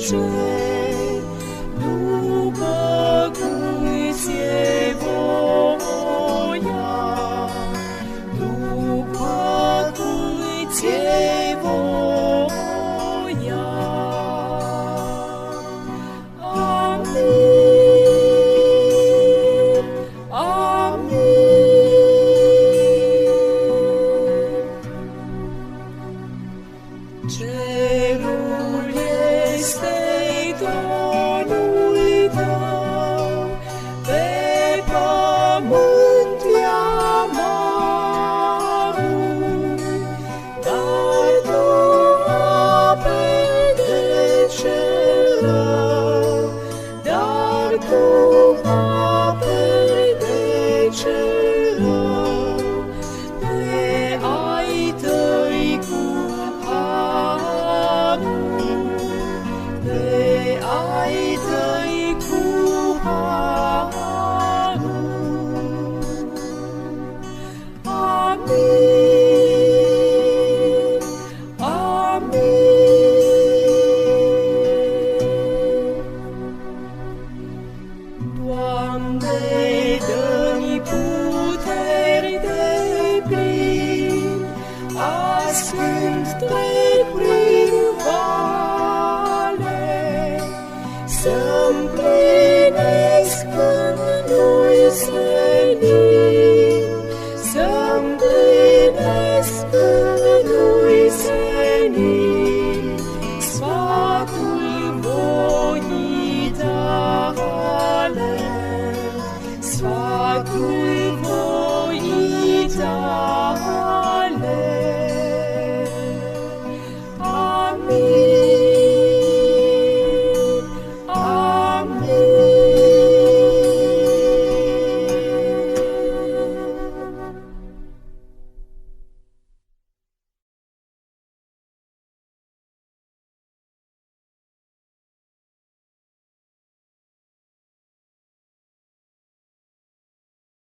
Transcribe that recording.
cer, după cum ți-e voia, după cum ți-e voia. Amin, amin. Cerul este-i tronul tău, pe pământ i-amarul, dar tu aperi de cel rău, dar tu aperi de cel rău, pe ai tăi cu harul, pe ai tăi cu harul. Amin, amin. Doamne, dă-mi puteri deplin, azi când trec prin vale, să-mi plinesc în noi